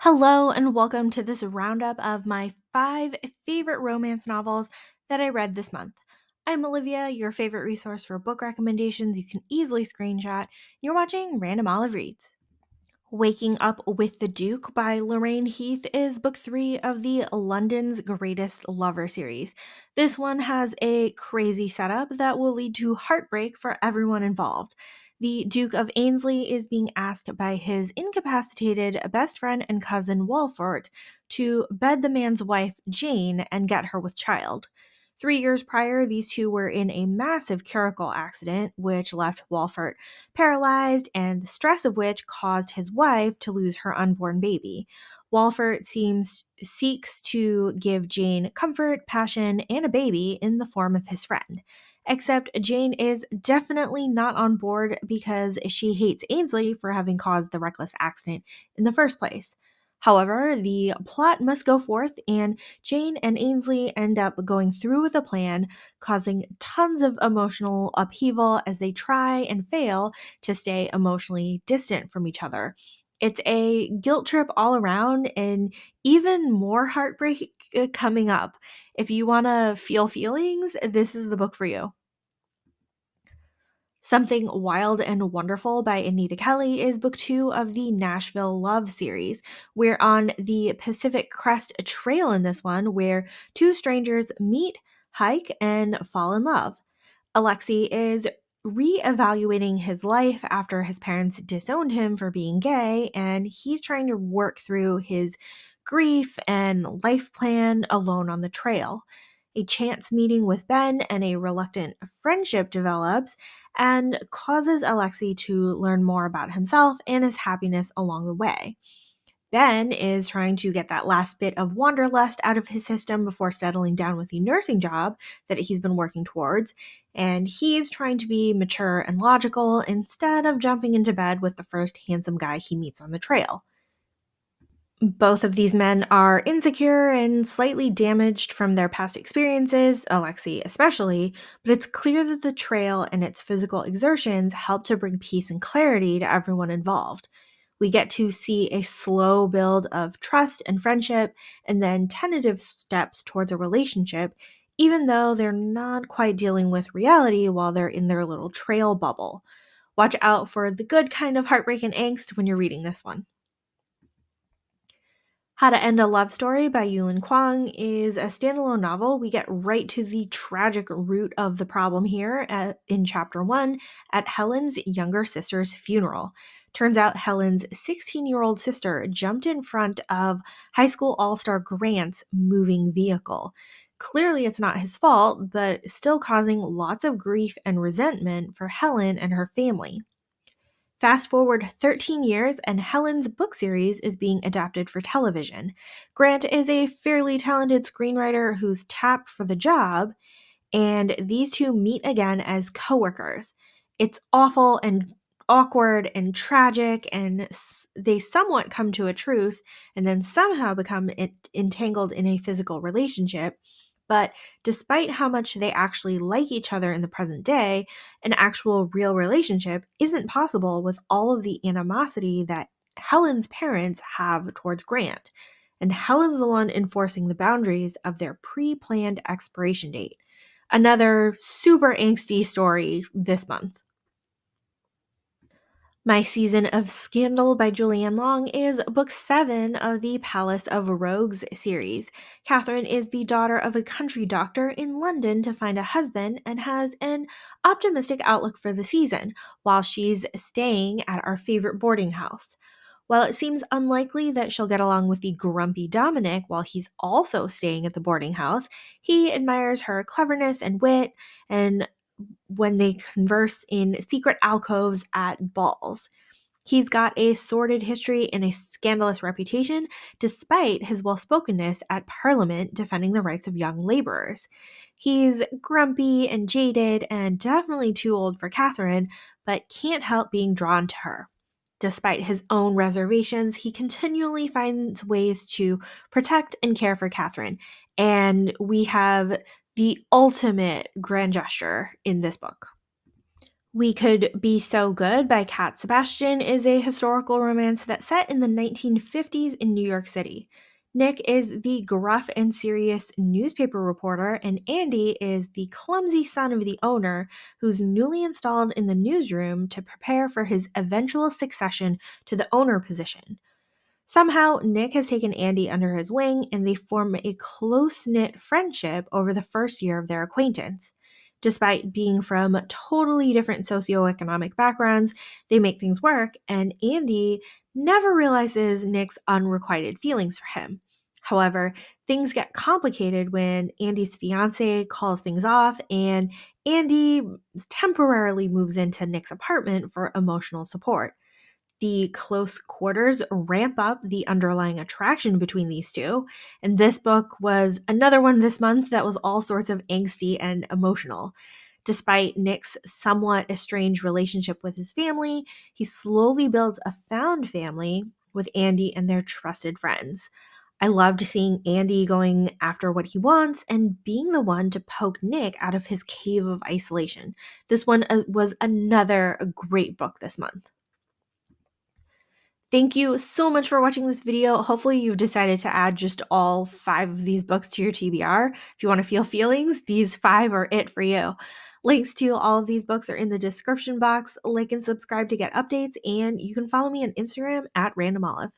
Hello, and welcome to this roundup of my 5 favorite romance novels that I read this month. I'm Olivia, your favorite resource for book recommendations you can easily screenshot. You're watching Random Olive Reads. Waking Up with the Duke by Lorraine Heath is book 3 of the London's Greatest Lover series. This one has a crazy setup that will lead to heartbreak for everyone involved. The Duke of Ainsley is being asked by his incapacitated best friend and cousin Walfort to bed the man's wife, Jane, and get her with child. 3 years prior, these two were in a massive curricle accident, which left Walfort paralyzed, and the stress of which caused his wife to lose her unborn baby. Walford seeks to give Jane comfort, passion, and a baby in the form of his friend. Except Jane is definitely not on board because she hates Ainsley for having caused the reckless accident in the first place. However, the plot must go forth, and Jane and Ainsley end up going through with the plan, causing tons of emotional upheaval as they try and fail to stay emotionally distant from each other. It's a guilt trip all around and even more heartbreak coming up. If you want to feel feelings, this is the book for you. Something Wild and Wonderful by Anita Kelly is book 2 of the Nashville Love series. We're on the Pacific Crest Trail in this one, where two strangers meet, hike, and fall in love. Alexei is reevaluating his life after his parents disowned him for being gay, and he's trying to work through his grief and life plan alone on the trail. A chance meeting with Ben and a reluctant friendship develops and causes Alexei to learn more about himself and his happiness along the way. Ben is trying to get that last bit of wanderlust out of his system before settling down with the nursing job that he's been working towards, and he's trying to be mature and logical instead of jumping into bed with the first handsome guy he meets on the trail. Both of these men are insecure and slightly damaged from their past experiences, Alexei especially, but it's clear that the trail and its physical exertions help to bring peace and clarity to everyone involved. We get to see a slow build of trust and friendship, and then tentative steps towards a relationship, even though they're not quite dealing with reality while they're in their little trail bubble. Watch out for the good kind of heartbreak and angst when you're reading this one. How to End a Love Story by Yulin Kwang is a standalone novel. We get right to the tragic root of the problem here in chapter 1 at Helen's younger sister's funeral. Turns out Helen's 16-year-old sister jumped in front of high school all-star Grant's moving vehicle. Clearly, it's not his fault, but still causing lots of grief and resentment for Helen and her family. Fast forward 13 years, and Helen's book series is being adapted for television. Grant is a fairly talented screenwriter who's tapped for the job, and these two meet again as coworkers. It's awful and awkward and tragic, and they somewhat come to a truce and then somehow become entangled in a physical relationship. But despite how much they actually like each other in the present day, an actual real relationship isn't possible with all of the animosity that Helen's parents have towards Grant. And Helen's the one enforcing the boundaries of their pre planned expiration date. Another super angsty story this month. My Season of Scandal by Julianne Long is book 7 of the Palace of Rogues series. Catherine is the daughter of a country doctor in London to find a husband and has an optimistic outlook for the season while she's staying at our favorite boarding house. While it seems unlikely that she'll get along with the grumpy Dominic while he's also staying at the boarding house, he admires her cleverness and wit, and when they converse in secret alcoves at balls. He's got a sordid history and a scandalous reputation, despite his well spokenness at Parliament defending the rights of young laborers. He's grumpy and jaded and definitely too old for Catherine, but can't help being drawn to her. Despite his own reservations, he continually finds ways to protect and care for Catherine, and we have the ultimate grand gesture in this book. We Could Be So Good by Cat Sebastian is a historical romance that's set in the 1950s in New York City. Nick is the gruff and serious newspaper reporter, and Andy is the clumsy son of the owner who's newly installed in the newsroom to prepare for his eventual succession to the owner position. Somehow, Nick has taken Andy under his wing and they form a close knit friendship over the first year of their acquaintance. Despite being from totally different socioeconomic backgrounds, they make things work, and Andy never realizes Nick's unrequited feelings for him. However, things get complicated when Andy's fiance calls things off and Andy temporarily moves into Nick's apartment for emotional support. The close quarters ramp up the underlying attraction between these two. And this book was another one this month that was all sorts of angsty and emotional. Despite Nick's somewhat estranged relationship with his family, he slowly builds a found family with Andy and their trusted friends. I loved seeing Andy going after what he wants and being the one to poke Nick out of his cave of isolation. This one was another great book this month. Thank you so much for watching this video. Hopefully you've decided to add just all 5 of these books to your TBR. If you want to feel feelings, these 5 are it for you. Links to all of these books are in the description box. Like and subscribe to get updates, and you can follow me on Instagram at randomolive.